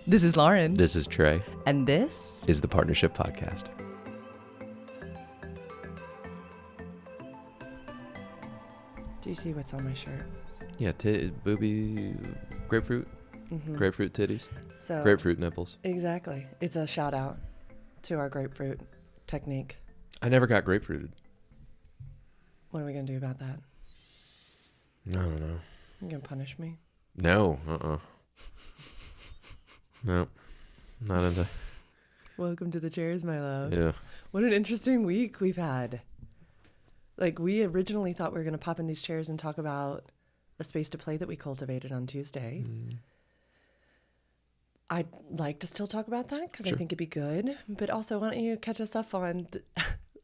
This is Lauren. This is Trey. And this is the Partnership Podcast. Do you see what's on my shirt? Yeah, booby, grapefruit, grapefruit titties, So grapefruit nipples. Exactly. It's a shout out to our grapefruit technique. I never got grapefruited. What are we going to do about that? I don't know. You going to punish me? No, No, not into. Welcome to the chairs, my love. Yeah. What an interesting week we've had. Like, we originally thought we were going to pop in these chairs and talk about a space to play that we cultivated on Tuesday. I'd like to still talk about that because I think it'd be good. But also, why don't you catch us up on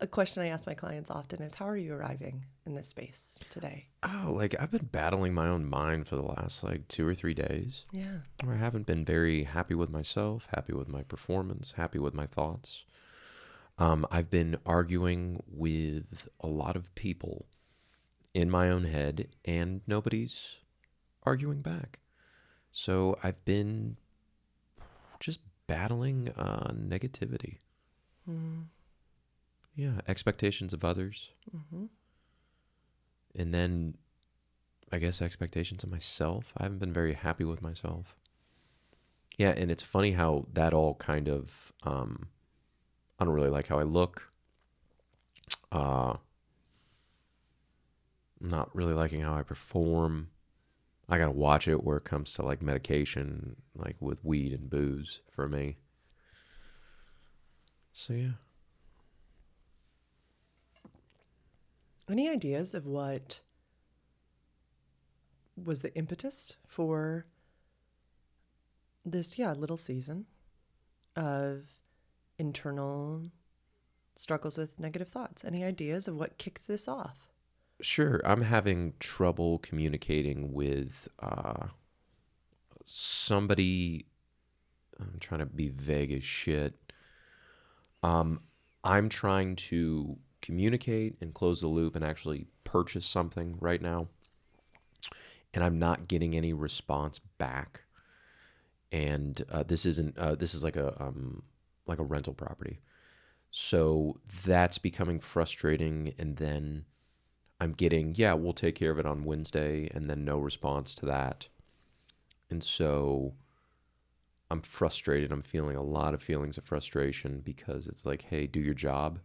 a question I ask my clients often is, how are you arriving in this space today? Oh, I've been battling my own mind for the last 2 or 3 days. Yeah. Where I haven't been very happy with myself, happy with my performance, happy with my thoughts. I've been arguing with a lot of people in my own head, and nobody's arguing back. So I've been just battling negativity. Yeah, expectations of others. And then, I guess, expectations of myself. I haven't been very happy with myself. Yeah, and it's funny how that all kind of... I don't really like how I look. I'm not really liking how I perform. I gotta watch it where it comes to medication, with weed and booze for me. So yeah. Any ideas of what was the impetus for this, little season of internal struggles with negative thoughts? Any ideas of what kicks this off? Sure. I'm having trouble communicating with somebody. I'm trying to be vague as shit. I'm trying to communicate and close the loop and actually purchase something right now. And I'm not getting any response back. And this is like a rental property. So that's becoming frustrating. And then I'm getting, we'll take care of it on Wednesday, and then no response to that. And so I'm frustrated. I'm feeling a lot of feelings of frustration because it's hey, do your job.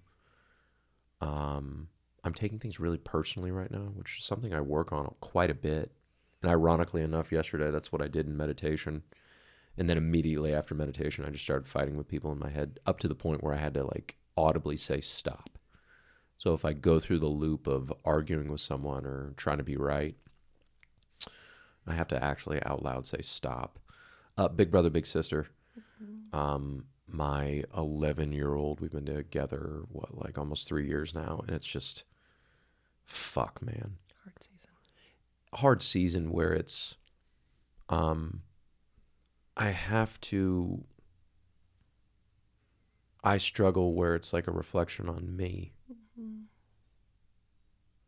I'm taking things really personally right now, which is something I work on quite a bit. And ironically enough, yesterday, that's what I did in meditation. And then immediately after meditation, I just started fighting with people in my head up to the point where I had to audibly say stop. So if I go through the loop of arguing with someone or trying to be right, I have to actually out loud say stop. Big brother, big sister. My 11-year-old, we've been together, almost 3 years now. And it's just, fuck, man. Hard season where it's, I struggle where it's a reflection on me.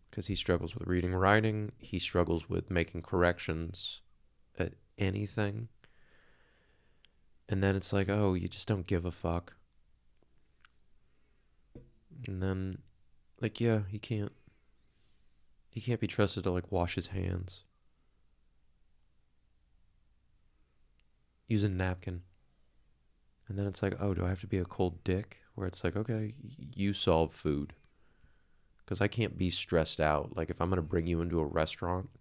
Because he struggles with reading, writing. He struggles with making corrections at anything. And then it's oh, you just don't give a fuck. And then, he can't be trusted to wash his hands. Use a napkin. And then it's oh, do I have to be a cold dick? Where it's okay, you solve food. Because I can't be stressed out. If I'm going to bring you into a restaurant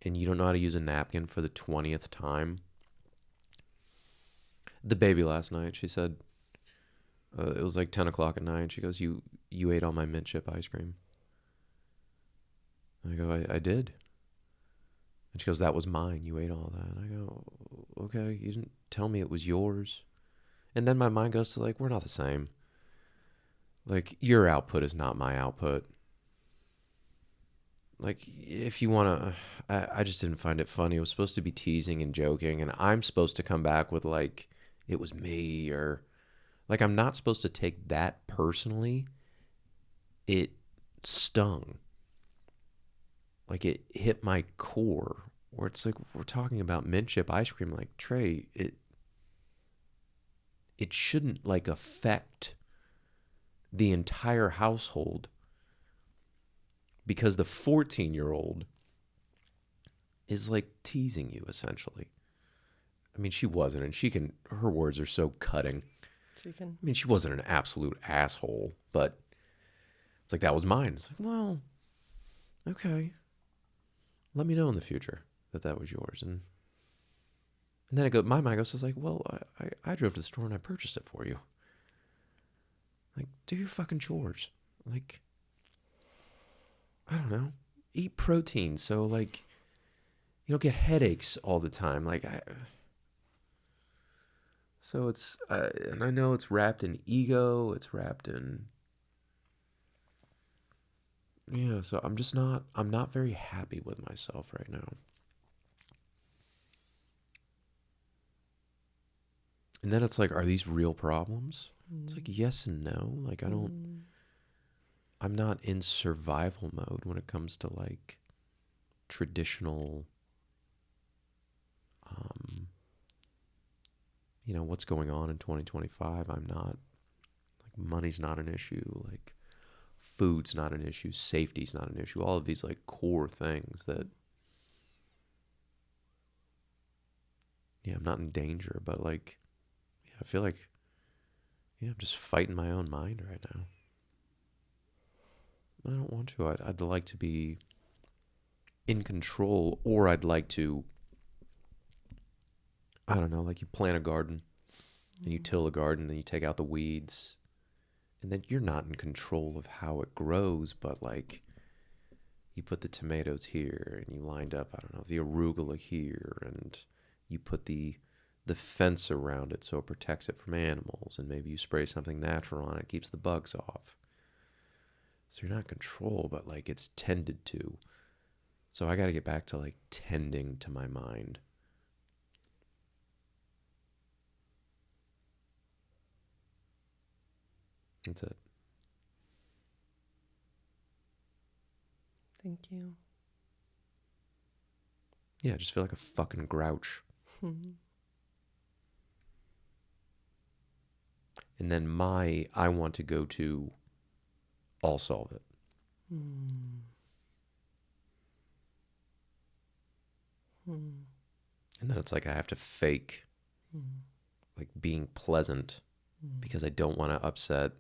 and you don't know how to use a napkin for the 20th time. The baby last night, she said, it was 10 o'clock at night. She goes, you ate all my mint chip ice cream. I go, I did. And she goes, that was mine. You ate all that. I go, okay, you didn't tell me it was yours. And then my mind goes to we're not the same. Your output is not my output. If you want to, I just didn't find it funny. It was supposed to be teasing and joking. And I'm supposed to come back with it was me, or I'm not supposed to take that personally. It stung. It hit my core Or it's like we're talking about mint chip ice cream. Like, Trey, it shouldn't like affect the entire household because the 14-year-old is like teasing you essentially. I mean, she wasn't, and her words are so cutting. I mean, she wasn't an absolute asshole, but it's like, that was mine. It's like, well, okay. Let me know in the future that was yours. And then my mind goes, like, well, I drove to the store and I purchased it for you. Like, do your fucking chores. Like, I don't know. Eat protein so, like, you don't get headaches all the time. Like, so it's, and I know it's wrapped in ego. It's wrapped in, yeah, so I'm not very happy with myself right now. And then it's like, are these real problems? It's like, yes and no. Like, I'm not in survival mode when it comes to like traditional, what's going on in 2025. I'm not, like, money's not an issue. Like, food's not an issue. Safety's not an issue. All of these like core things that, yeah, I'm not in danger, but like, yeah, I feel like, yeah, I'm just fighting my own mind right now. I don't want to. I'd like to be in control, or I'd like to, I don't know, like you plant a garden and you till a garden, then you take out the weeds, and then you're not in control of how it grows, but like you put the tomatoes here and you lined up, I don't know, the arugula here, and you put the fence around it so it protects it from animals, and maybe you spray something natural on it, keeps the bugs off. So you're not in control, but like it's tended to. So I got to get back to like tending to my mind. That's it. Thank you. Yeah, I just feel like a fucking grouch. And then I want to go to, I'll solve it. And then it's like I have to fake like being pleasant because I don't want to upset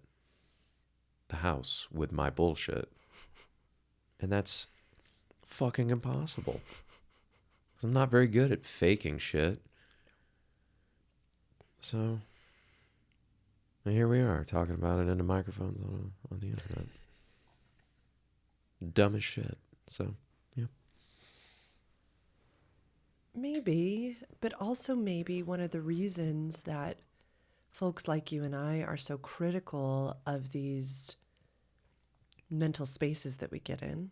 the house with my bullshit. And that's fucking impossible. Because I'm not very good at faking shit. So, and here we are talking about it into microphones on the internet. Dumb as shit. So, yeah. Maybe, but also maybe one of the reasons that folks like you and I are so critical of these mental spaces that we get in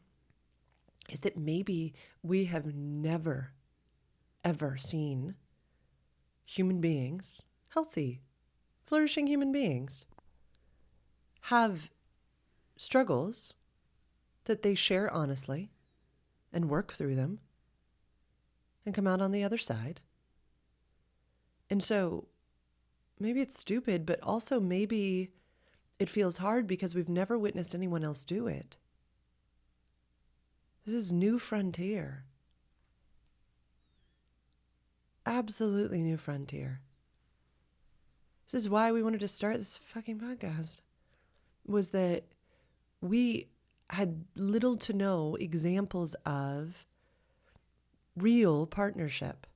is that maybe we have never, ever seen human beings, healthy, flourishing human beings, have struggles that they share honestly and work through them and come out on the other side. And so maybe it's stupid, but also maybe it feels hard because we've never witnessed anyone else do it. This is new frontier. Absolutely new frontier. This is why we wanted to start this fucking podcast, was that we had little to no examples of real partnership.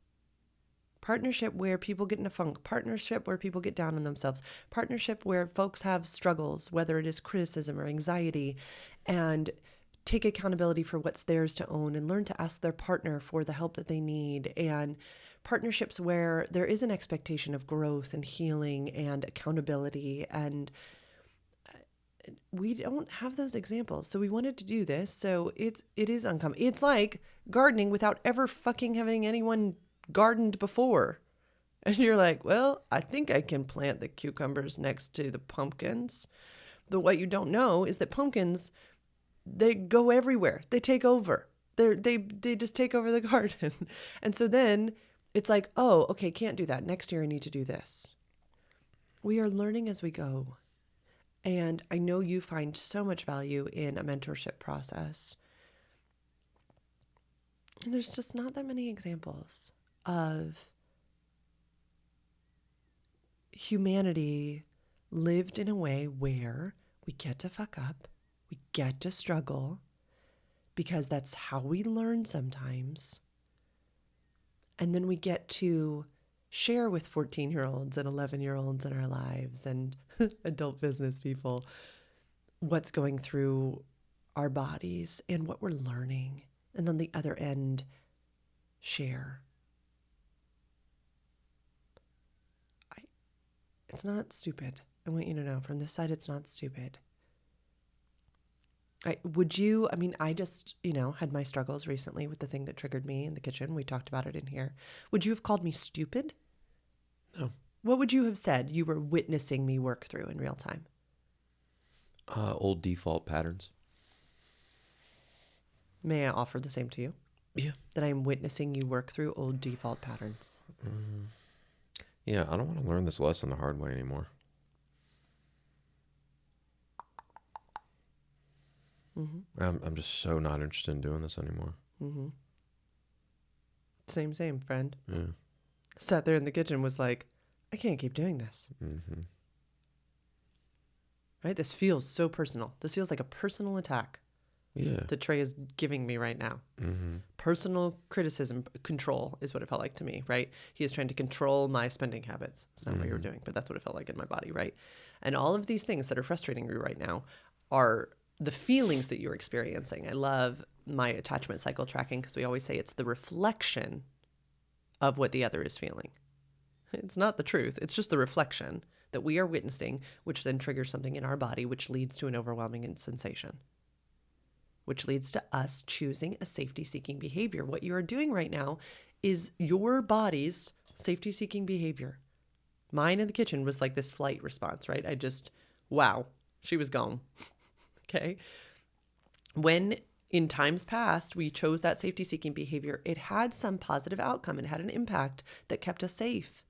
Partnership where people get in a funk. Partnership where people get down on themselves. Partnership where folks have struggles, whether it is criticism or anxiety, and take accountability for what's theirs to own and learn to ask their partner for the help that they need. And partnerships where there is an expectation of growth and healing and accountability. And we don't have those examples. So we wanted to do this. So it is uncommon. It's like gardening without ever fucking having anyone gardened before. And you're like, well, I think I can plant the cucumbers next to the pumpkins. But what you don't know is that pumpkins, they go everywhere. They take over. They just take over the garden. And so then it's like, oh, okay, can't do that. Next year I need to do this. We are learning as we go. And I know you find so much value in a mentorship process. And there's just not that many examples of humanity lived in a way where we get to fuck up, we get to struggle, because that's how we learn sometimes. And then we get to share with 14-year-olds and 11-year-olds in our lives and adult business people what's going through our bodies and what we're learning. And on the other end, share. It's not stupid. I want you to know from this side, it's not stupid. I just, had my struggles recently with the thing that triggered me in the kitchen. We talked about it in here. Would you have called me stupid? No. What would you have said you were witnessing me work through in real time? Old default patterns. May I offer the same to you? Yeah. That I am witnessing you work through old default patterns. Yeah, I don't want to learn this lesson the hard way anymore. Mm-hmm. I'm just so not interested in doing this anymore. Mm-hmm. Same, friend. Yeah. Sat there in the kitchen, was like, I can't keep doing this. Mm-hmm. Right? This feels so personal. This feels like a personal attack. Yeah. That Trey is giving me right now. Mm-hmm. Personal criticism, control is what it felt like to me, right? He is trying to control my spending habits. It's not what you were doing, but that's what it felt like in my body, right? And all of these things that are frustrating you right now are the feelings that you're experiencing. I love my attachment cycle tracking because we always say it's the reflection of what the other is feeling. It's not the truth. It's just the reflection that we are witnessing, which then triggers something in our body, which leads to an overwhelming sensation, which leads to us choosing a safety-seeking behavior. What you are doing right now is your body's safety-seeking behavior. Mine in the kitchen was like this flight response, right? Wow, she was gone. Okay. When in times past we chose that safety-seeking behavior, it had some positive outcome. It had an impact that kept us safe.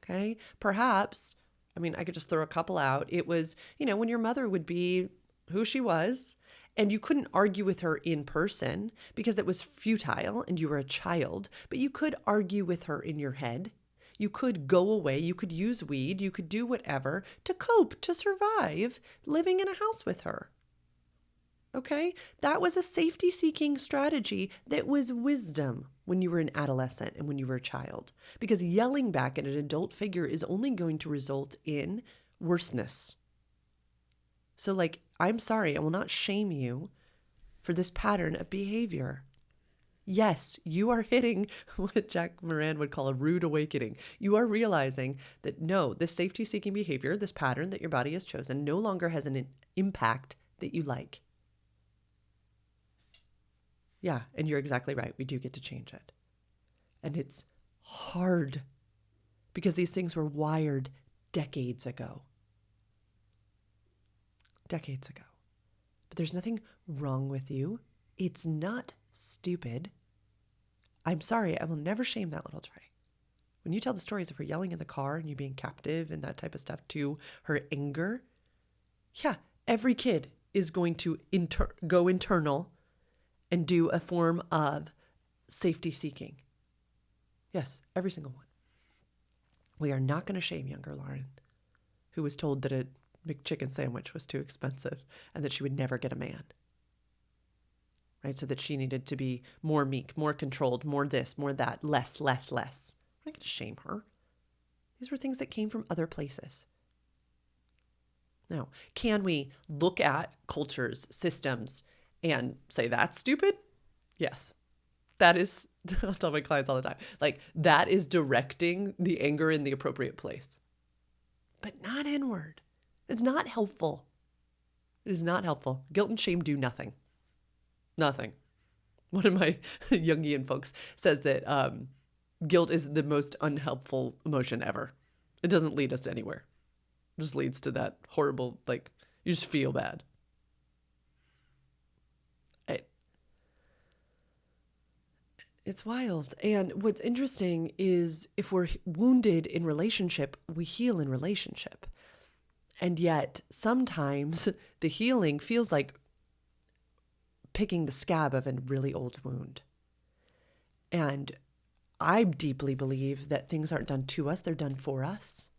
Okay. Perhaps, I could just throw a couple out. It was, when your mother would be who she was, and you couldn't argue with her in person because it was futile and you were a child, but you could argue with her in your head. You could go away. You could use weed. You could do whatever to cope, to survive living in a house with her. Okay? That was a safety-seeking strategy that was wisdom when you were an adolescent and when you were a child. Because yelling back at an adult figure is only going to result in worseness. So, I'm sorry, I will not shame you for this pattern of behavior. Yes, you are hitting what Jack Moran would call a rude awakening. You are realizing that no, this safety-seeking behavior, this pattern that your body has chosen, no longer has an impact that you like. Yeah, and you're exactly right. We do get to change it. And it's hard because these things were wired decades ago. Decades ago. But there's nothing wrong with you. It's not stupid. I'm sorry, I will never shame that little Trey. When you tell the stories of her yelling in the car and you being captive and that type of stuff to her anger, yeah, every kid is going to go internal and do a form of safety seeking. Yes, every single one. We are not going to shame younger Lauren, who was told that a McChicken sandwich was too expensive and that she would never get a man. Right? So that she needed to be more meek, more controlled, more this, more that, less. I'm not going to shame her. These were things that came from other places. Now, can we look at cultures, systems, and say that's stupid? Yes. That is, I'll tell my clients all the time, that is directing the anger in the appropriate place. But not inward. It's not helpful. It is not helpful. Guilt and shame do nothing. Nothing. One of my Jungian folks says that guilt is the most unhelpful emotion ever. It doesn't lead us anywhere. It just leads to that horrible, you just feel bad. It's wild. And what's interesting is if we're wounded in relationship, we heal in relationship. And yet sometimes the healing feels like picking the scab of a really old wound. And I deeply believe that things aren't done to us, they're done for us.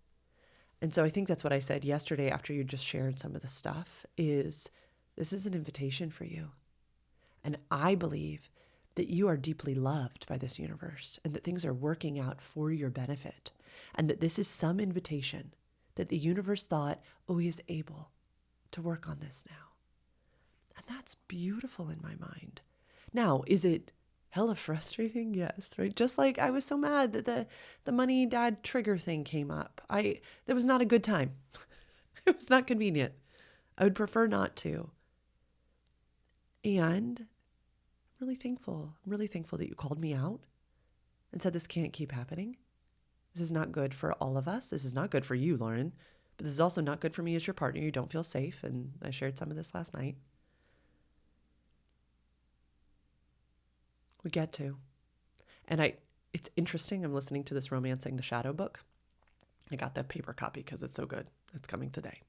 And so I think that's what I said yesterday after you just shared some of the stuff is this is an invitation for you. And I believe that you are deeply loved by this universe and that things are working out for your benefit. And that this is some invitation that the universe thought, oh, he is able to work on this now. And that's beautiful in my mind. Now, is it hella frustrating? Yes, right? Just like I was so mad that the money dad trigger thing came up. That was not a good time. It was not convenient. I would prefer not to. And I'm really thankful. I'm really thankful that you called me out and said this can't keep happening. This is not good for all of us. This is not good for you, Lauren. But this is also not good for me as your partner. You don't feel safe. And I shared some of this last night. We get to. And it's interesting. I'm listening to this Romancing the Shadow book. I got the paper copy because it's so good. It's coming today.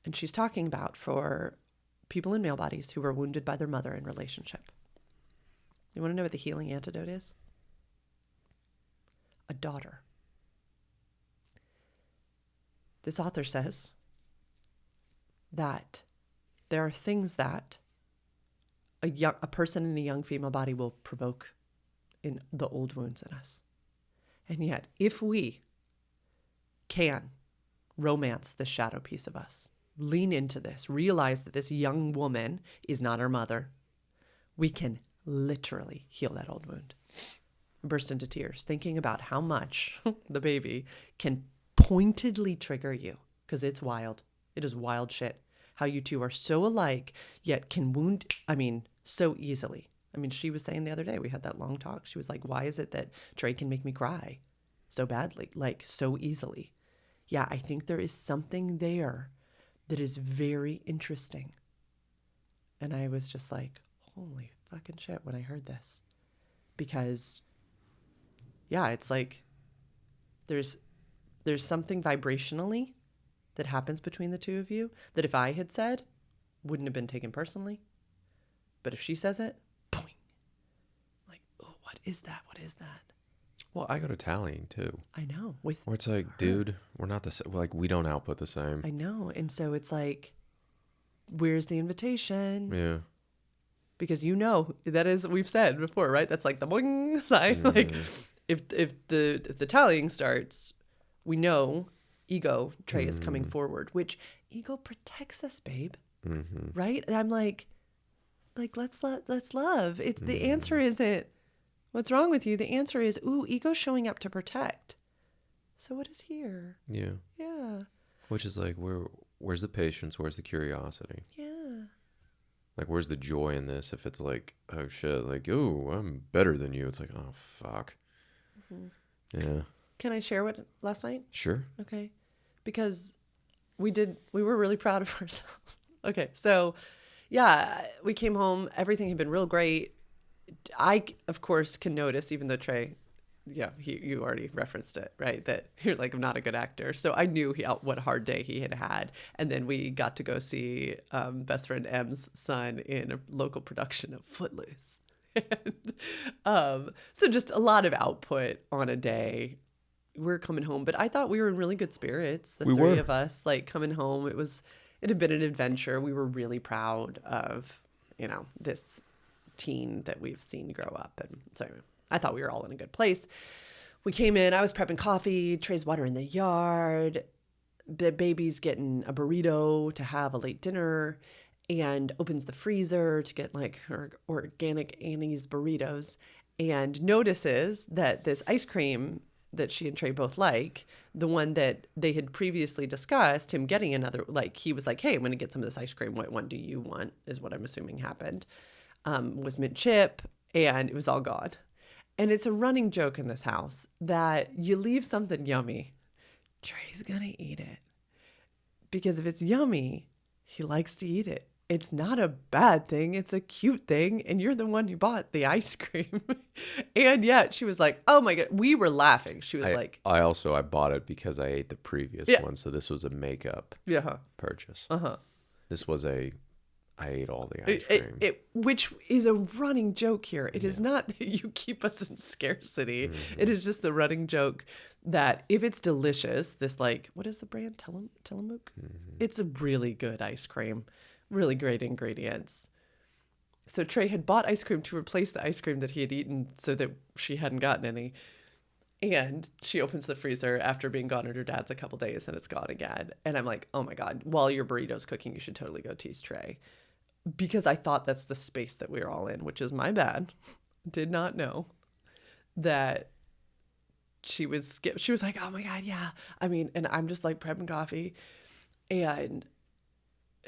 And she's talking about for people in male bodies who were wounded by their mother in relationship. You want to know what the healing antidote is? A daughter. This author says that there are things that a person in a young female body will provoke in the old wounds in us. And yet, if we can romance the shadow piece of us, lean into this, realize that this young woman is not our mother, we can literally heal that old wound. I burst into tears thinking about how much the baby can pointedly trigger you, because it's wild. It is wild shit. How you two are so alike, yet can wound, so easily. She was saying the other day, we had that long talk. She was like, why is it that Trey can make me cry so badly, like so easily? Yeah, I think there is something there that is very interesting. And I was just like, holy fucking shit when I heard this. Because, yeah, it's like there's something vibrationally that happens between the two of you that if I had said, wouldn't have been taken personally. But if she says it, boing. Like, oh, what is that? What is that? Well, I go to tallying too. I know. Where it's like, dude, we're not the same. Like, we don't output the same. I know. And so it's like, where's the invitation? Yeah. Because that is, we've said before, right? That's like the boing side. Mm-hmm. Like, if the tallying starts, we know ego, Trey, is coming forward, which ego protects us, babe. Mm-hmm. Right? And I'm like, let's love. It's the answer isn't what's wrong with you. The answer is, ooh, ego's showing up to protect. So what is here? Yeah. Yeah. Which is like, where's the patience? Where's the curiosity? Yeah. Like, where's the joy in this? If it's like, oh shit, like, oh, I'm better than you. It's like, oh fuck. Mm-hmm. Yeah. Can I share what last night? Sure. Okay. Because we were really proud of ourselves. Okay. So yeah, we came home. Everything had been real great. I, of course, can notice, even though Trey, you already referenced it, right? That you're like, I'm not a good actor. So I knew what a hard day he had. And then we got to go see best friend M's son in a local production of Footloose. And, so just a lot of output on a day. We're coming home, but I thought we were in really good spirits. The three of us, like, coming home. It had been an adventure. We were really proud of, this teen that we've seen grow up. And so I thought we were all in a good place. We came in, I was prepping coffee, Trey's watering the yard, the baby's getting a burrito to have a late dinner, and opens the freezer to get like her organic Annie's burritos, and notices that this ice cream that she and Trey both like, the one that they had previously discussed, him getting another, like, he was like, hey, I'm going to get some of this ice cream. What one do you want, is what I'm assuming happened, was mint chip, and it was all gone. And it's a running joke in this house that you leave something yummy, Trey's going to eat it. Because if it's yummy, he likes to eat it. it's not a bad thing. It's a cute thing. And you're the one who bought the ice cream. And yet she was like, oh my God. We were laughing. She was like, I bought it because I ate the previous yeah, one, so this was a makeup yeah, purchase. uh-huh. This was I ate all the ice cream. Which is a running joke here. It is not that you keep us in scarcity. It is just the running joke that if it's delicious, this like, what is the brand? Tillamook? It's a really good ice cream, really great ingredients. So Trey had bought ice cream to replace the ice cream that he had eaten so that she hadn't gotten any. And she opens the freezer after being gone at her dad's a couple days and it's gone again. And I'm like, oh my God, while your burrito's cooking, you should totally go tease Trey. Because I thought that's the space that we were all in, which is my bad. Did not know that she was like, oh my God, yeah. I mean, and I'm just like prepping coffee. And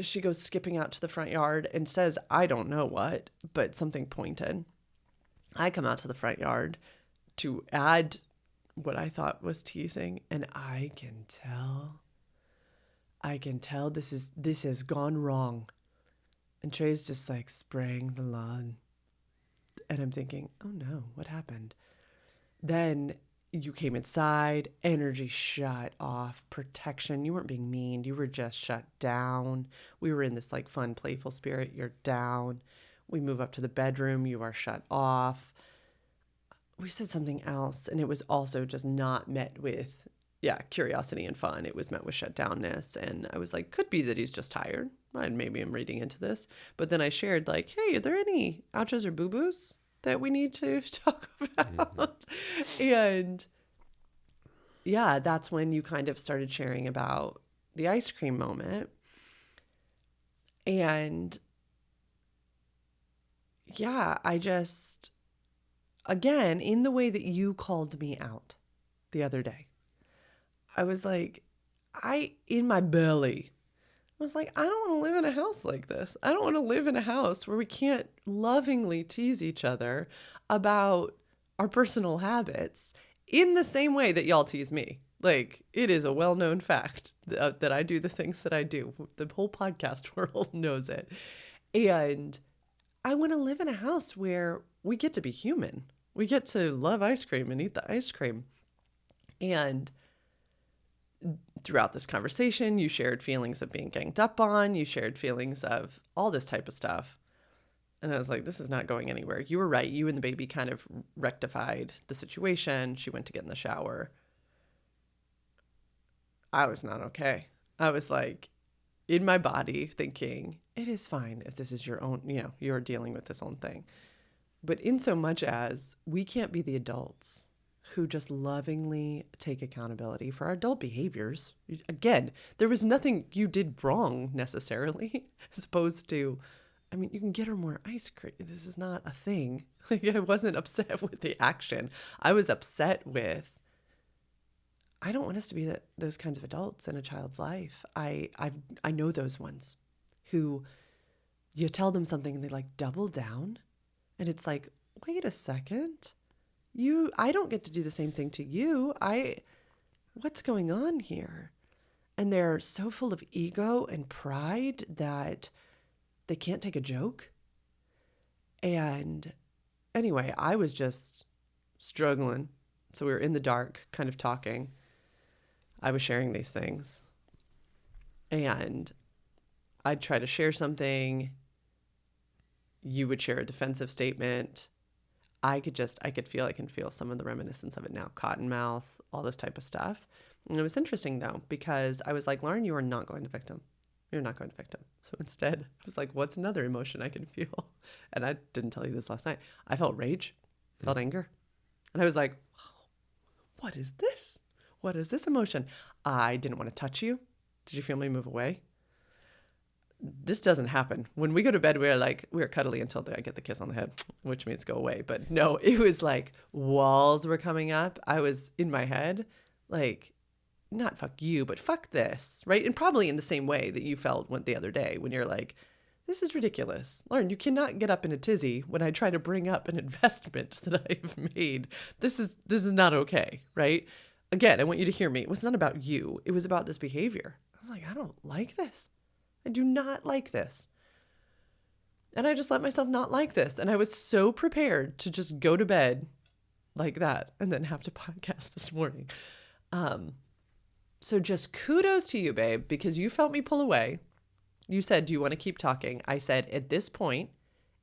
she goes skipping out to the front yard and says, I don't know what, but something pointed. I come out to the front yard to add what I thought was teasing. And I can tell this has gone wrong. And Trey's just like spraying the lawn. And I'm thinking, oh no, what happened? Then you came inside, energy shut off, protection. You weren't being mean. You were just shut down. We were in this like fun, playful spirit. You're down. We move up to the bedroom. You are shut off. We said something else. And it was also just not met with, curiosity and fun. It was met with shutdownness. And I was like, could be that he's just tired. And maybe I'm reading into this. But then I shared like, hey, are there any ouches or boo-boos that we need to talk about? And yeah, that's when you kind of started sharing about the ice cream moment. And yeah, I just, again, in the way that you called me out the other day, I was like, in my belly, I was like, I don't want to live in a house like this. I don't want to live in a house where we can't lovingly tease each other about our personal habits in the same way that y'all tease me. Like, it is a well-known fact that I do the things that I do. The whole podcast world knows it. And I want to live in a house where we get to be human. We get to love ice cream and eat the ice cream. And throughout this conversation, you shared feelings of being ganged up on. You shared feelings of all this type of stuff. And I was like, this is not going anywhere. You were right. You and the baby kind of rectified the situation. She went to get in the shower. I was not okay. I was like in my body thinking, it is fine if this is your own, you're dealing with this own thing. But in so much as we can't be the adults who just lovingly take accountability for our adult behaviors. Again, there was nothing you did wrong necessarily, as opposed to, I mean, you can get her more ice cream. This is not a thing. Like, I wasn't upset with the action. I was upset with, I don't want us to be those kinds of adults in a child's life. I know those ones who you tell them something and they like double down. And it's like, wait a second. I don't get to do the same thing to you. What's going on here? And they're so full of ego and pride that they can't take a joke. And anyway, I was just struggling. So we were in the dark, kind of talking. I was sharing these things. And I'd try to share something. You would share a defensive statement. I can feel some of the reminiscence of it now. Cottonmouth, all this type of stuff. And it was interesting though, because I was like, Lauren, you are not going to victim. You're not going to victim. So instead, I was like, what's another emotion I can feel? And I didn't tell you this last night. I felt rage, felt anger. And I was like, what is this? What is this emotion? I didn't want to touch you. Did you feel me move away? This doesn't happen. When we go to bed, we're cuddly until I get the kiss on the head, which means go away. But no, it was like walls were coming up. I was in my head, like, not fuck you, but fuck this, right? And probably in the same way that you felt the other day when you're like, this is ridiculous. Lauren, you cannot get up in a tizzy when I try to bring up an investment that I've made. This is not okay, right? Again, I want you to hear me. It was not about you. It was about this behavior. I was like, I don't like this. I do not like this. And I just let myself not like this. And I was so prepared to just go to bed like that and then have to podcast this morning. So just kudos to you, babe, because you felt me pull away. You said, do you want to keep talking? I said, at this point,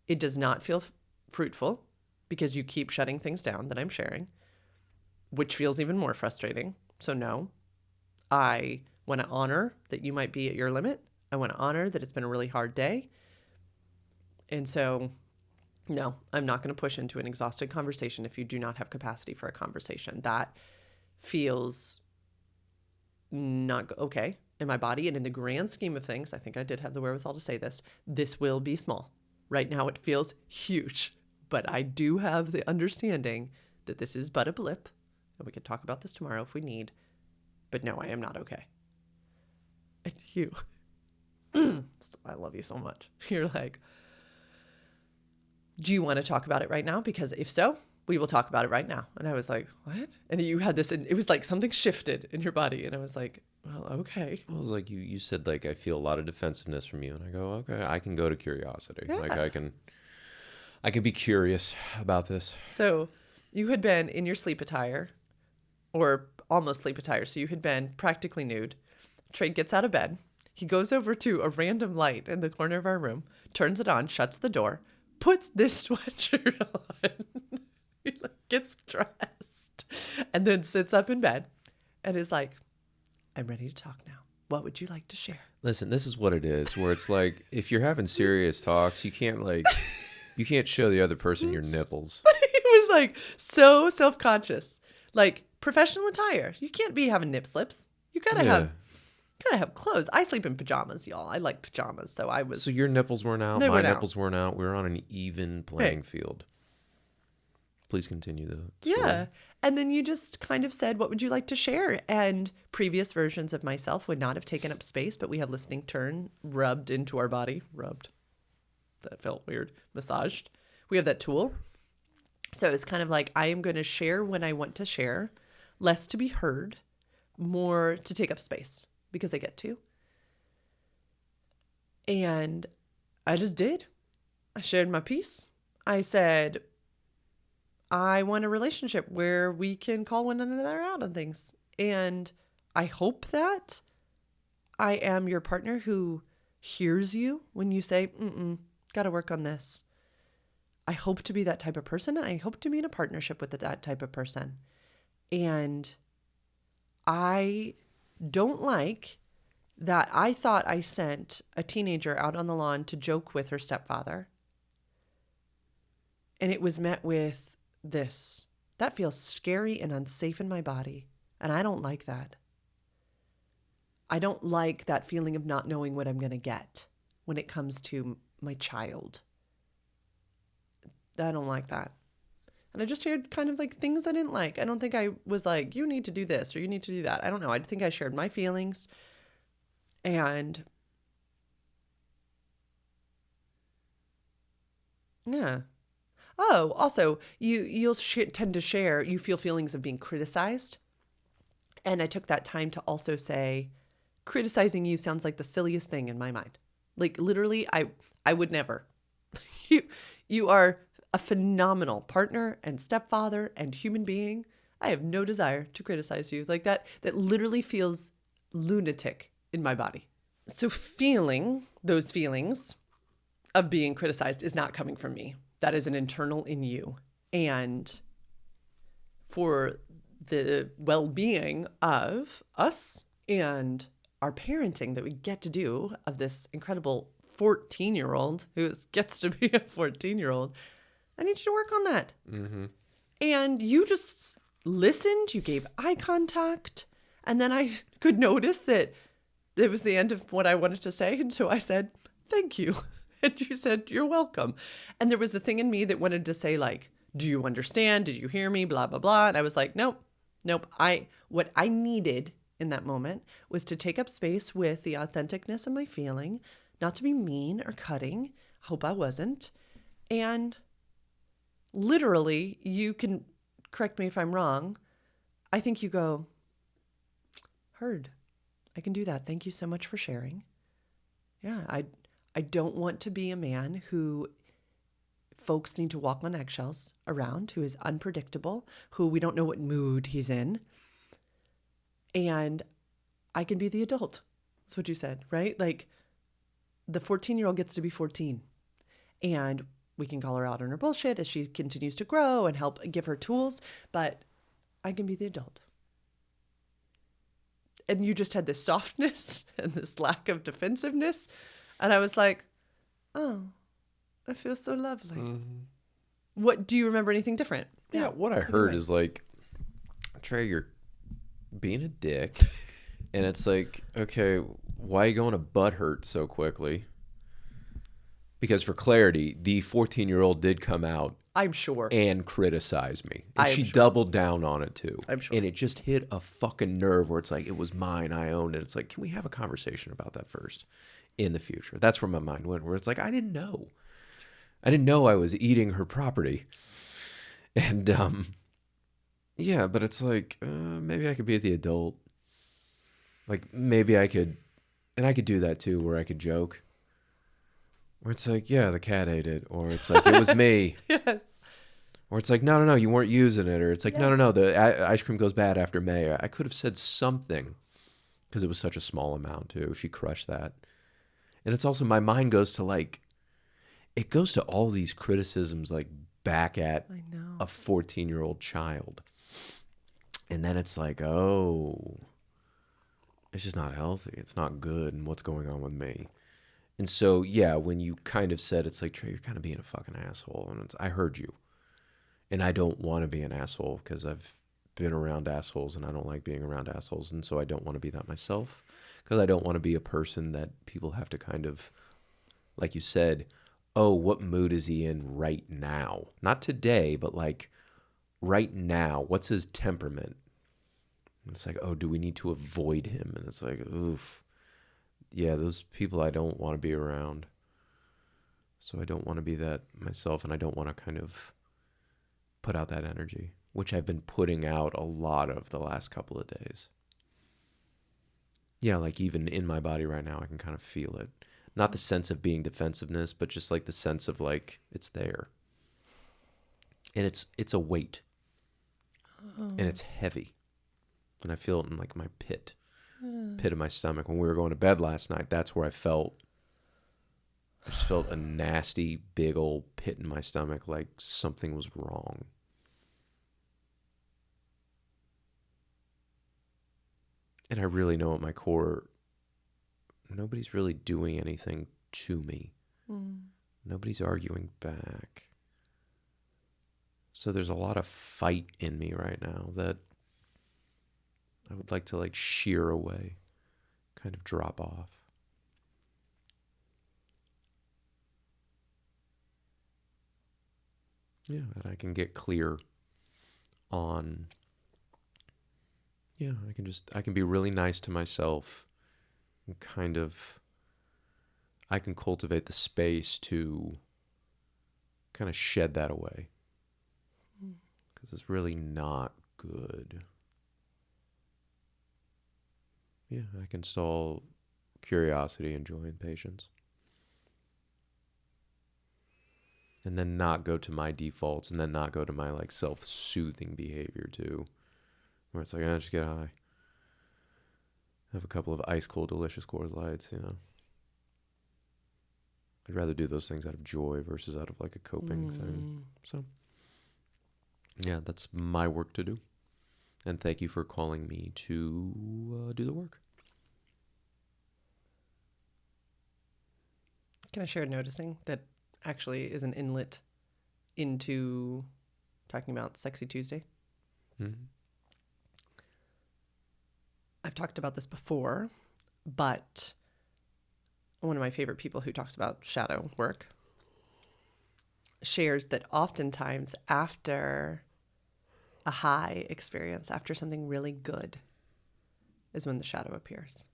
it does not feel fruitful because you keep shutting things down that I'm sharing, which feels even more frustrating. So no, I want to honor that you might be at your limit. I want to honor that it's been a really hard day. And so, no, I'm not going to push into an exhausted conversation if you do not have capacity for a conversation. That feels not okay in my body. And in the grand scheme of things, I think I did have the wherewithal to say this will be small. Right now it feels huge, but I do have the understanding that this is but a blip. And we could talk about this tomorrow if we need. But no, I am not okay. And you, I love you so much. You're like, do you want to talk about it right now? Because if so, we will talk about it right now. And I was like, what? And you had this, and it was like something shifted in your body. And I was like, well, okay. I was like, you said, like, I feel a lot of defensiveness from you. And I go, okay, I can go to curiosity. Yeah. Like, I can be curious about this. So you had been in your sleep attire, or almost sleep attire. So you had been practically nude. Trey gets out of bed. He goes over to a random light in the corner of our room, turns it on, shuts the door, puts this sweatshirt on, he gets dressed, and then sits up in bed and is like, I'm ready to talk now. What would you like to share? Listen, this is what it is, where it's like, if you're having serious talks, you can't show the other person your nipples. He was like so self-conscious. Like professional attire. You can't be having nip slips. You gotta have clothes. I sleep in pajamas, y'all. I like pajamas, so I was. So your nipples weren't out, my nipples weren't out. We were on an even playing field. Please continue the story. Yeah. And then you just kind of said, what would you like to share? And previous versions of myself would not have taken up space, but we had listening turn rubbed into our body. Rubbed. That felt weird. Massaged. We have that tool. So it's kind of like, I am going to share when I want to share, less to be heard, more to take up space because I get to. And I just did. I shared my piece. I said, I want a relationship where we can call one another out on things. And I hope that I am your partner who hears you when you say, got to work on this. I hope to be that type of person, and I hope to be in a partnership with that type of person. And I don't like that I thought I sent a teenager out on the lawn to joke with her stepfather. And it was met with this. That feels scary and unsafe in my body. And I don't like that. I don't like that feeling of not knowing what I'm going to get when it comes to my child. I don't like that. And I just shared kind of like things I didn't like. I don't think I was like, you need to do this or you need to do that. I don't know. I think I shared my feelings. And yeah. Oh, also, you'll tend to share, you feel feelings of being criticized. And I took that time to also say, criticizing you sounds like the silliest thing in my mind. Like literally, I would never. You are a phenomenal partner and stepfather and human being. I have no desire to criticize you. Like that literally feels lunatic in my body. So feeling those feelings of being criticized is not coming from me. That is an internal in you. And for the well-being of us and our parenting that we get to do of this incredible 14-year-old who gets to be a 14-year-old, I need you to work on that. Mm-hmm. And you just listened, you gave eye contact, and then I could notice that it was the end of what I wanted to say. And so I said, thank you. And you said, you're welcome. And there was the thing in me that wanted to say like, do you understand? Did you hear me? Blah, blah, blah. And I was like, nope. What I needed in that moment was to take up space with the authenticness of my feeling, not to be mean or cutting. Hope I wasn't. And literally, you can correct me if I'm wrong. I think you go, heard. I can do that. Thank you so much for sharing. Yeah, I don't want to be a man who folks need to walk on eggshells around, who is unpredictable, who we don't know what mood he's in. And I can be the adult. That's what you said, right? Like the 14-year-old gets to be 14. And we can call her out on her bullshit as she continues to grow and help give her tools. But I can be the adult. And you just had this softness and this lack of defensiveness. And I was like, oh, I feel so lovely. Mm-hmm. What, do you remember anything different? Yeah, what I take it heard away. is like, Trey, you're being a dick. And it's like, okay, why are you going to butt hurt so quickly? Because for clarity, the 14-year-old did come out I'm sure. and criticize me. And I'm she sure. doubled down on it too. I'm sure. And it just hit a fucking nerve where it's like, it was mine, I owned it. It's like, can we have a conversation about that first in the future? That's where my mind went, where it's like, I didn't know. I didn't know I was eating her property. And yeah, but it's like, maybe I could be the adult. Like maybe I could, and I could do that too, where I could joke. Where it's like, yeah, the cat ate it. Or it's like, it was me. Yes. Or it's like, no, you weren't using it. Or it's like, Yes. no, the ice cream goes bad after May. I could have said something because it was such a small amount too. She crushed that. And it's also, my mind goes to like, it goes to all these criticisms like back at I know. a 14-year-old child. And then it's like, oh, it's just not healthy. It's not good. And what's going on with me? And so, yeah, when you kind of said, it's like, Trey, you're kind of being a fucking asshole. And I heard you. And I don't want to be an asshole because I've been around assholes and I don't like being around assholes. And so I don't want to be that myself because I don't want to be a person that people have to kind of, like you said, oh, what mood is he in right now? Not today, but like right now. What's his temperament? And it's like, oh, do we need to avoid him? And it's like, oof. Yeah, those people I don't want to be around. So I don't want to be that myself, and I don't want to kind of put out that energy, which I've been putting out a lot of the last couple of days. Yeah, like even in my body right now, I can kind of feel it. Not the sense of being defensiveness, but just like the sense of like it's there. And it's a weight. And it's heavy. And I feel it in like my pit of my stomach. When we were going to bed last night, that's where I just felt a nasty, big old pit in my stomach, like something was wrong. And I really know at my core, nobody's really doing anything to me. Nobody's arguing back. So there's a lot of fight in me right now that I would like to like shear away, kind of drop off. Yeah, and I can get clear on, yeah, I can be really nice to myself and kind of, I can cultivate the space to kind of shed that away. Because it's really not good. Yeah, I can install curiosity and joy and patience. And then not go to my defaults and then not go to my like self-soothing behavior too. Where it's like, I just get high. Have a couple of ice cold delicious Coors Lights, you know. I'd rather do those things out of joy versus out of like a coping thing. So, yeah, that's my work to do. And thank you for calling me to do the work. Can I share noticing that actually is an inlet into talking about Sexy Tuesday? Mm-hmm. I've talked about this before, but one of my favorite people who talks about shadow work shares that oftentimes after a high experience, after something really good, is when the shadow appears.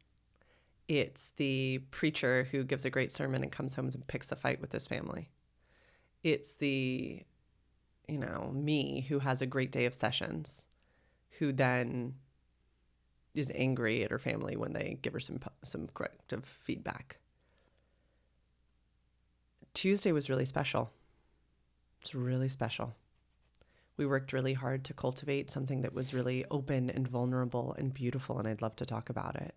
It's the preacher who gives a great sermon and comes home and picks a fight with his family. It's the, me who has a great day of sessions, who then is angry at her family when they give her some corrective feedback. Tuesday was really special. It's really special. We worked really hard to cultivate something that was really open and vulnerable and beautiful, and I'd love to talk about it.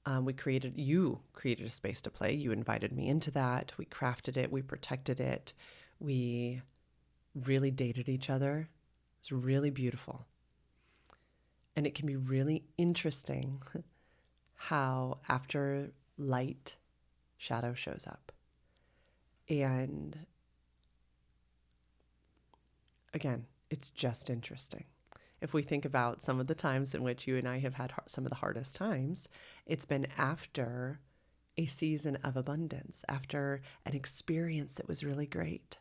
You created a space to play. You invited me into that. We crafted it. We protected it. We really dated each other. It was really beautiful. And it can be really interesting how after light, shadow shows up. And again, it's just interesting. If we think about some of the times in which you and I have had some of the hardest times, it's been after a season of abundance, after an experience that was really great.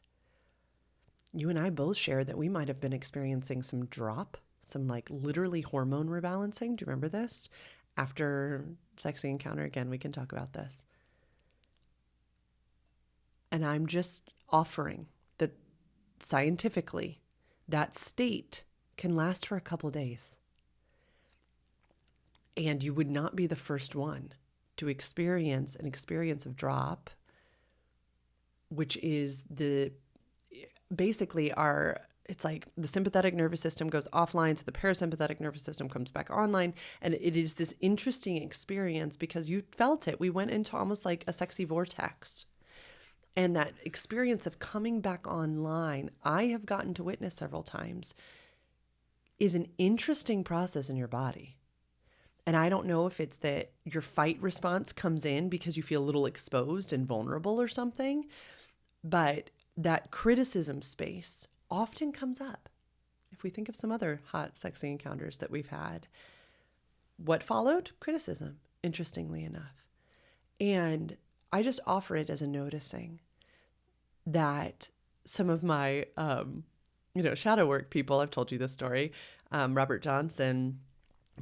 You and I both shared that we might have been experiencing some drop, some like literally hormone rebalancing. Do you remember this? After sexy encounter, again, we can talk about this. And I'm just offering that scientifically, that state can last for a couple days. And you would not be the first one to experience an experience of drop, which is it's like the sympathetic nervous system goes offline, so the parasympathetic nervous system comes back online. And it is this interesting experience because you felt it. We went into almost like a sexy vortex. And that experience of coming back online, I have gotten to witness several times, is an interesting process in your body. And I don't know if it's that your fight response comes in because you feel a little exposed and vulnerable or something, but that criticism space often comes up. If we think of some other hot, sexy encounters that we've had, what followed? Criticism, interestingly enough. And I just offer it as a noticing that some of my shadow work people, I've told you this story, Robert Johnson,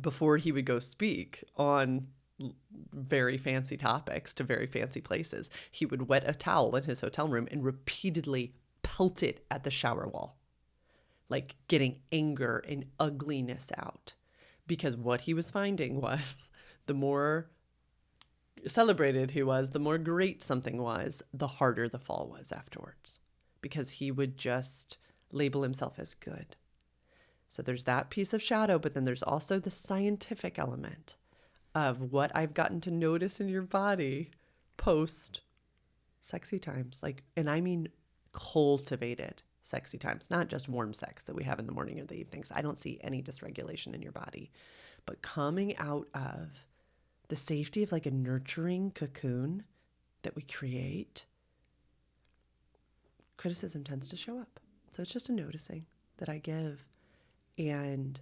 before he would go speak on very fancy topics to very fancy places, he would wet a towel in his hotel room and repeatedly pelt it at the shower wall, like getting anger and ugliness out. Because what he was finding was the more celebrated he was, the more great something was, the harder the fall was afterwards, because he would just label himself as good. So there's that piece of shadow, but then there's also the scientific element of what I've gotten to notice in your body post sexy times. And I mean cultivated sexy times, not just warm sex that we have in the morning or the evenings. I don't see any dysregulation in your body, but coming out of the safety of like a nurturing cocoon that we create, criticism tends to show up. So it's just a noticing that I give. And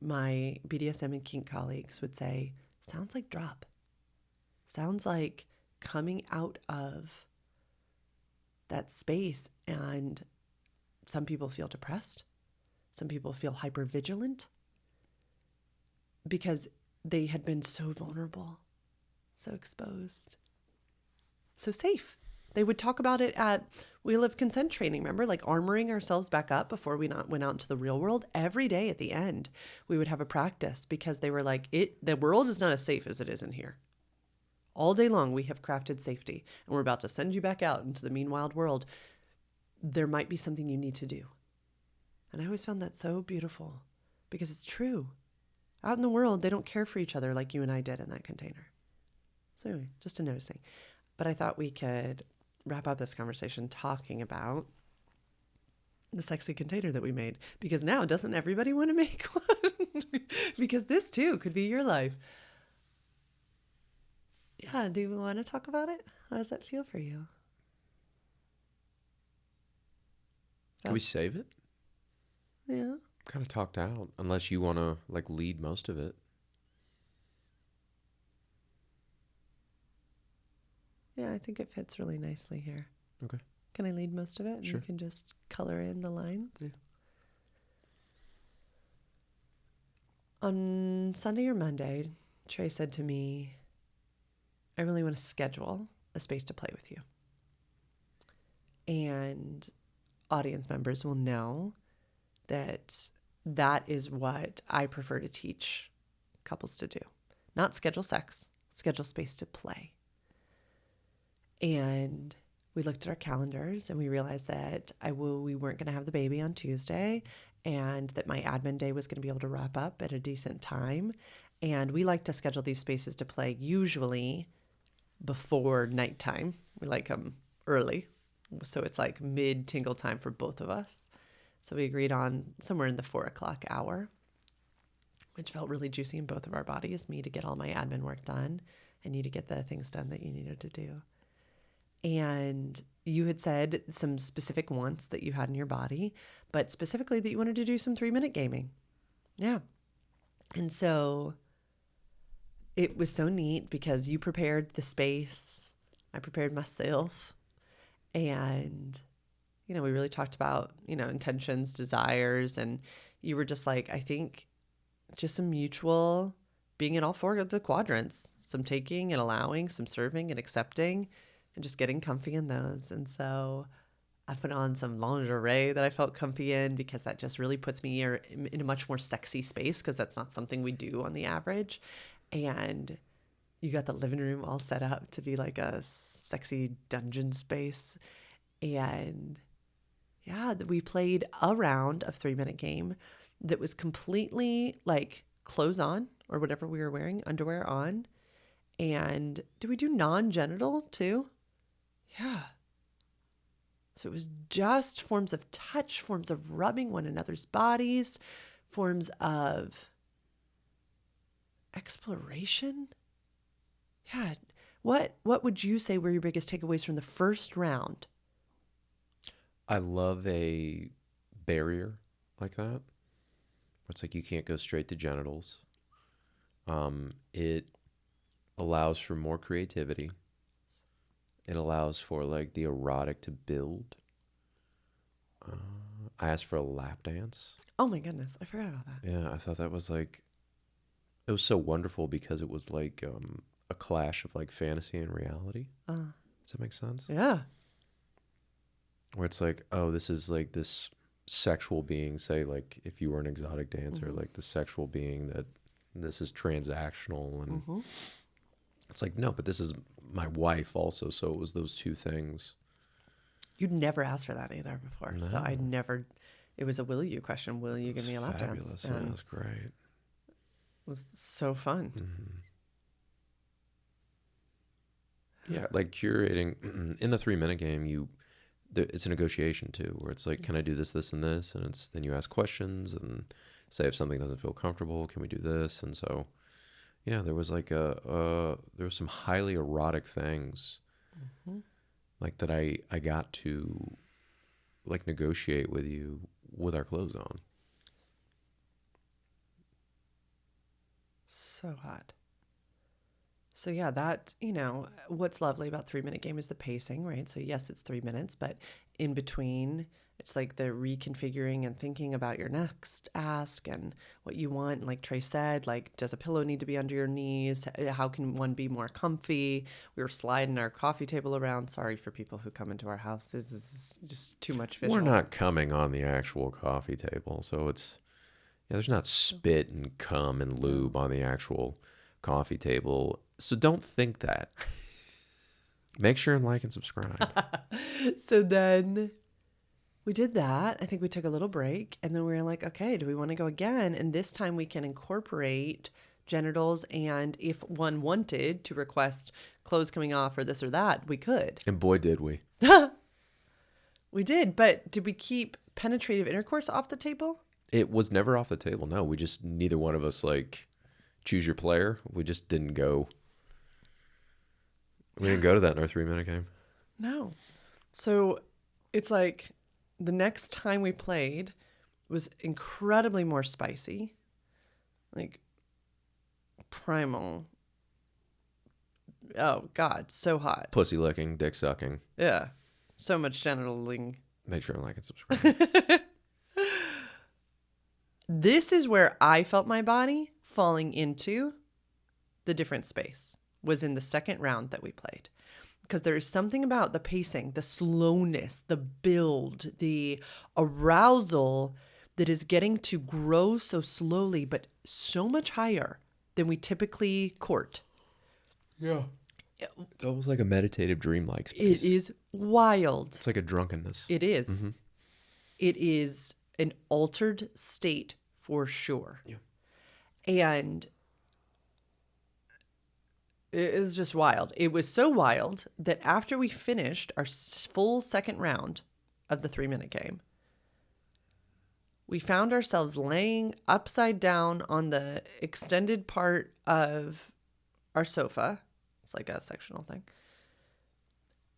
my BDSM and kink colleagues would say, sounds like drop. Sounds like coming out of that space. And some people feel depressed. Some people feel hypervigilant because they had been so vulnerable, so exposed, so safe. They would talk about it at Wheel of Consent training, remember? Like armoring ourselves back up before we went out into the real world. Every day at the end, we would have a practice because they were like, the world is not as safe as it is in here. All day long, we have crafted safety, and we're about to send you back out into the mean, wild world. There might be something you need to do. And I always found that so beautiful because it's true. Out in the world, they don't care for each other like you and I did in that container. So anyway, just a noticing. But I thought we could wrap up this conversation talking about the sexy container that we made, because now doesn't everybody want to make one? Because this too could be your life. Yeah, do you want to talk about it? How does that feel for you? Can we save it? Yeah. Kind of talked out, unless you want to like lead most of it. Yeah, I think it fits really nicely here. Okay. Can I lead most of it? And Sure. you can just color in the lines. Yeah. On Sunday or Monday, Trey said to me, I really want to schedule a space to play with you. And audience members will know that that is what I prefer to teach couples to do. Not schedule sex, schedule space to play. And we looked at our calendars and we realized that we weren't going to have the baby on Tuesday, and that my admin day was going to be able to wrap up at a decent time. And we like to schedule these spaces to play usually before nighttime. We like them early. So it's like mid tingle time for both of us. So we agreed on somewhere in the 4 o'clock hour, which felt really juicy in both of our bodies, me to get all my admin work done and you to get the things done that you needed to do. And you had said some specific wants that you had in your body, but specifically that you wanted to do some 3-minute gaming. Yeah. And so it was so neat because you prepared the space, I prepared myself, and, you know, we really talked about, you know, intentions, desires, and you were just like, I think just some mutual being in all 4 of the quadrants, some taking and allowing, some serving and accepting, and just getting comfy in those. And so I put on some lingerie that I felt comfy in because that just really puts me in a much more sexy space, because that's not something we do on the average. And you got the living room all set up to be like a sexy dungeon space. And yeah, we played a round of 3-minute game that was completely like clothes on or whatever we were wearing, underwear on. And did we do non-genital too? Yeah. So it was just forms of touch, forms of rubbing one another's bodies, forms of exploration. Yeah. What would you say were your biggest takeaways from the first round? I love a barrier like that. It's like you can't go straight to genitals. It allows for more creativity. It allows for like the erotic to build. I asked for a lap dance. Oh my goodness, I forgot about that. Yeah, I thought that was like, it was so wonderful because it was like a clash of like fantasy and reality. Does that make sense? Yeah. Where it's like, oh, this is like this sexual being, say like if you were an exotic dancer, like the sexual being that this is transactional, and it's like, no, but this is my wife also. So it was those two things. You'd never asked for that either before. No. So I never, it was a will you question. Will you give me a lap Fabulous. dance? Yeah, And that's great. it was so fun. Yeah, like curating in the 3-minute game, it's a negotiation too, where it's like, can I do this, this, and this? And it's then you ask questions and say if something doesn't feel comfortable, can we do this? And so, yeah, there was like there was some highly erotic things like that I got to like negotiate with you with our clothes on. So hot. So yeah, that, you know, what's lovely about 3-minute game is the pacing, right? So yes, it's 3 minutes, but in between, it's like the reconfiguring and thinking about your next ask and what you want. And like Trey said, like, does a pillow need to be under your knees? How can one be more comfy? We were sliding our coffee table around. Sorry for people who come into our house. This is just too much visual. We're not coming on the actual coffee table, so it's, yeah, there's not spit and cum and lube on the actual coffee table. So don't think that. Make sure and like and subscribe. So then we did that. I think we took a little break, and then we were like, okay, do we want to go again? And this time we can incorporate genitals, and if one wanted to request clothes coming off or this or that, we could. And boy, did we. We did, but did we keep penetrative intercourse off the table? It was never off the table. No, we just, neither one of us like choose your player. We just didn't go. We didn't go to that in our 3-minute game. No. So it's like the next time we played was incredibly more spicy, like primal. Oh God, so hot. Pussy licking, dick sucking. Yeah. So much genitaling. Make sure and like and subscribe. This is where I felt my body falling into the different space, was in the second round that we played. Because there is something about the pacing, the slowness, the build, the arousal that is getting to grow so slowly, but so much higher than we typically court. Yeah. It's almost like a meditative dreamlike space. It is wild. It's like a drunkenness. It is. It is an altered state for sure. Yeah. And it is just wild. It was so wild that after we finished our full second round of the 3-minute game, we found ourselves laying upside down on the extended part of our sofa. It's like a sectional thing.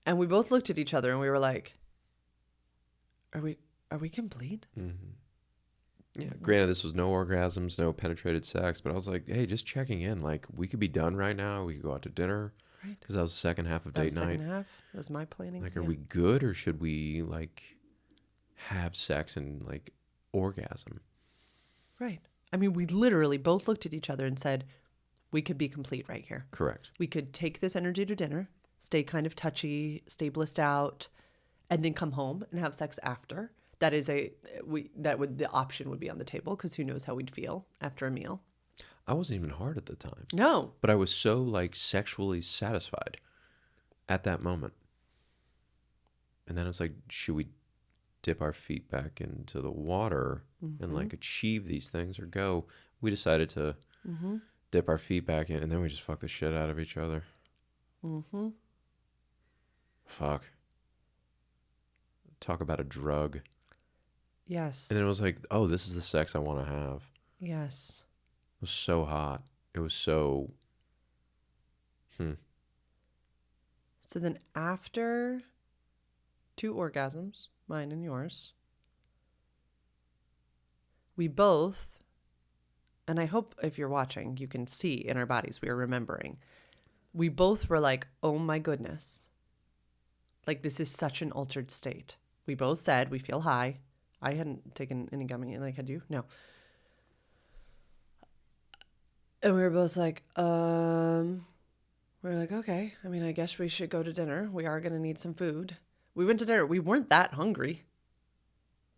And we both looked at each other and we were like, are we complete? Yeah, granted, this was no orgasms, no penetrated sex, but I was like, hey, just checking in. Like, we could be done right now. We could go out to dinner. Right. Because that was the second half of That date was night. second half. That was my planning. Like, are we good, or should we, like, have sex and, like, orgasm? Right. I mean, we literally both looked at each other and said, we could be complete right here. Correct. We could take this energy to dinner, stay kind of touchy, stay blissed out, and then come home and have sex after. That is the option would be on the table, because who knows how we'd feel after a meal. I wasn't even hard at the time. No. But I was so, like, sexually satisfied at that moment. And then it's like, should we dip our feet back into the water and, like, achieve these things or go? We decided to dip our feet back in, and then we just fucked the shit out of each other. Fuck. Talk about a drug. Yes. And then it was like, oh, this is the sex I want to have. Yes. It was so hot. It was so... So then after 2 orgasms, mine and yours, we both, and I hope if you're watching, you can see in our bodies, we are remembering. We both were like, oh my goodness. Like, this is such an altered state. We both said we feel high. I hadn't taken any gummy. Like, had you? No. And we were both like, we're like, okay. I mean, I guess we should go to dinner. We are going to need some food. We went to dinner. We weren't that hungry.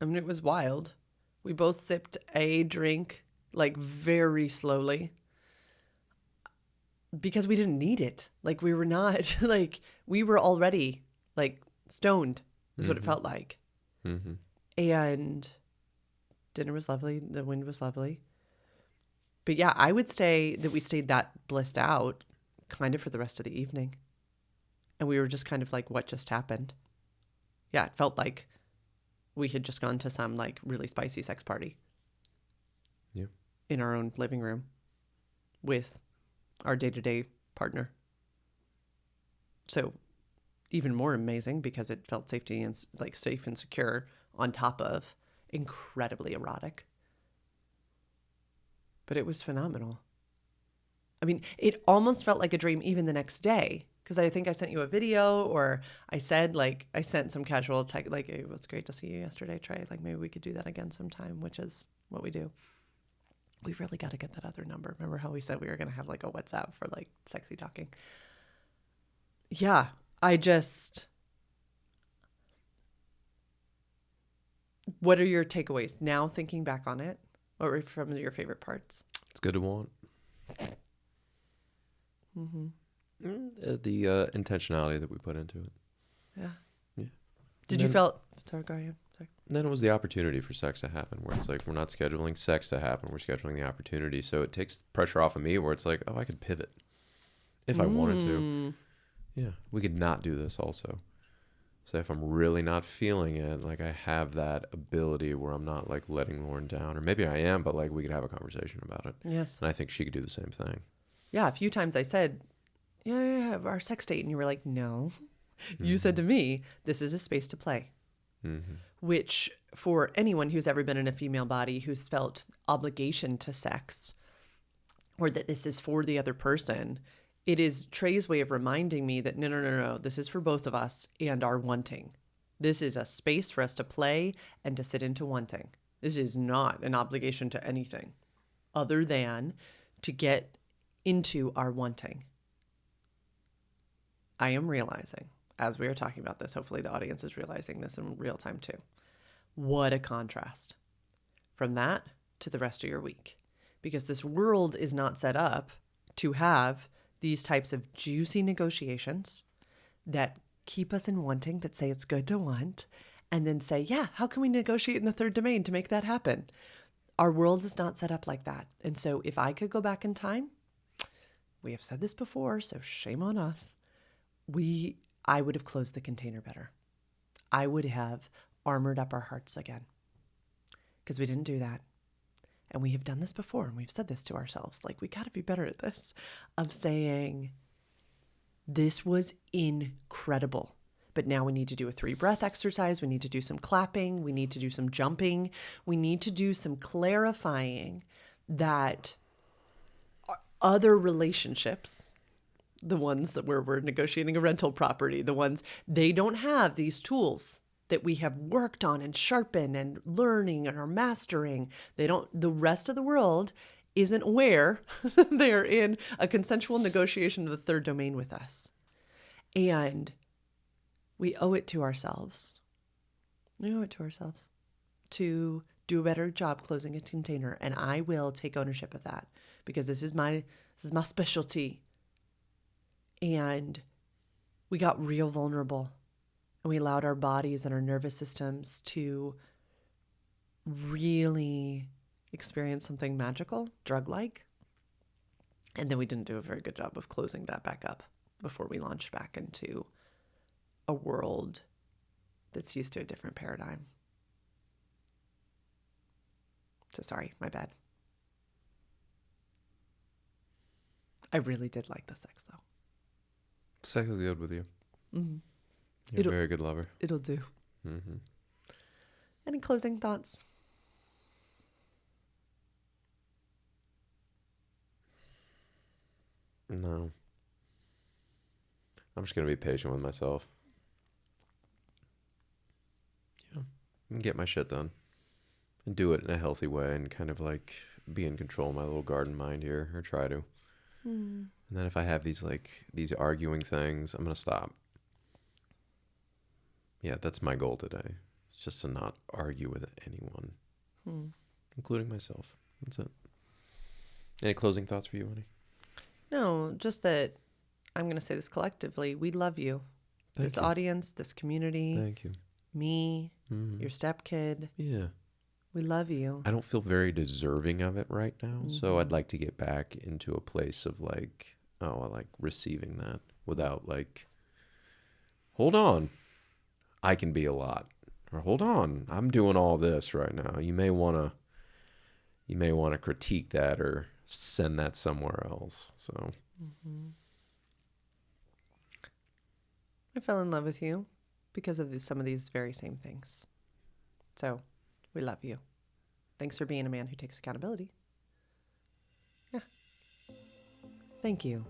I mean, it was wild. We both sipped a drink, like, very slowly, because we didn't need it. Like, we were not, like, we were already, like, stoned is what it felt like. And dinner was lovely. The wind was lovely. But yeah, I would say that we stayed that blissed out kind of for the rest of the evening. And we were just kind of like, what just happened? Yeah, it felt like we had just gone to some, like, really spicy sex party. Yeah. In our own living room with our day-to-day partner. So even more amazing, because it felt safety and, like, safe and secure, on top of incredibly erotic. But it was phenomenal. I mean, it almost felt like a dream even the next day, because I think I sent you a video, or I said, like, I sent some casual text, like, it was great to see you yesterday, Trey. Like, maybe we could do that again sometime, which is what we do. We've really got to get that other number. Remember how we said we were going to have, like, a WhatsApp for, like, sexy talking? Yeah, what are your takeaways now thinking back on it? What were some of your favorite parts? It's good to want. The intentionality that we put into it. Yeah. Yeah. Did you feel... Sorry, go ahead. Sorry. Then it was the opportunity for sex to happen, where it's like, we're not scheduling sex to happen, we're scheduling the opportunity. So it takes pressure off of me, where it's like, oh, I could pivot if I wanted to. Yeah, we could not do this also. So if I'm really not feeling it, like, I have that ability where I'm not, like, letting Lauren down. Or maybe I am, but, like, we could have a conversation about it. Yes. And I think she could do the same thing. Yeah, a few times I said, yeah, our sex date. And you were like, no. You said to me, this is a space to play. Which, for anyone who's ever been in a female body who's felt obligation to sex, or that this is for the other person, it is Trey's way of reminding me that no, this is for both of us and our wanting. This is a space for us to play and to sit into wanting. This is not an obligation to anything other than to get into our wanting. I am realizing, as we are talking about this, hopefully the audience is realizing this in real time too. What a contrast from that to the rest of your week. Because this world is not set up to have these types of juicy negotiations that keep us in wanting, that say it's good to want, and then say, yeah, how can we negotiate in the third domain to make that happen? Our world is not set up like that. And so if I could go back in time, we have said this before, so shame on us. I would have closed the container better. I would have armored up our hearts again, because we didn't do that. And we have done this before, and we've said this to ourselves. Like, we got to be better at this, of saying, this was incredible, but now we need to do a 3-breath exercise. We need to do some clapping. We need to do some jumping. We need to do some clarifying that other relationships, the ones that where we're negotiating a rental property, the ones, they don't have these tools that we have worked on and sharpened and learning and are mastering. The rest of the world isn't aware they're in a consensual negotiation of the third domain with us. And we owe it to ourselves. We owe it to ourselves to do a better job closing a container. And I will take ownership of that, because this is my specialty. And we got real vulnerable, and we allowed our bodies and our nervous systems to really experience something magical, drug-like. And then we didn't do a very good job of closing that back up before we launched back into a world that's used to a different paradigm. So sorry, my bad. I really did like the sex, though. Sex is good with you. Mm-hmm. You're a very good lover. It'll do. Mm-hmm. Any closing thoughts? No. I'm just going to be patient with myself. Yeah. And get my shit done. And do it in a healthy way, and kind of like be in control of my little garden mind here, or try to. And then if I have these arguing things, I'm going to stop. Yeah, that's my goal today. It's just to not argue with anyone, including myself. That's it. Any closing thoughts for you, honey? No, just that I'm going to say this collectively. We love you. Thank This you. audience, this community, Thank you. me, your stepkid. Yeah. We love you. I don't feel very deserving of it right now, so I'd like to get back into a place of like, oh, I like receiving that without like, hold on, I can be a lot, or hold on, I'm doing all this right now. You may want to critique that or send that somewhere else. So I fell in love with you because of some of these very same things. So we love you. Thanks for being a man who takes accountability. Yeah. Thank you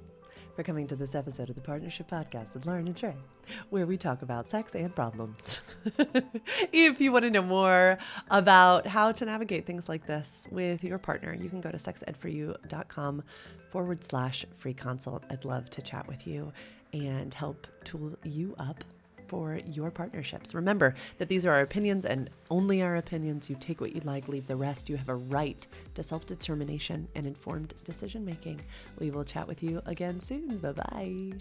for coming to this episode of the Partnership Podcast with Lauren and Trey, where we talk about sex and problems. If you want to know more about how to navigate things like this with your partner, you can go to sexedforyou.com/free consult. I'd love to chat with you and help tool you up for your partnerships. Remember that these are our opinions and only our opinions. You take what you like, leave the rest. You have a right to self-determination and informed decision-making. We will chat with you again soon. Bye-bye.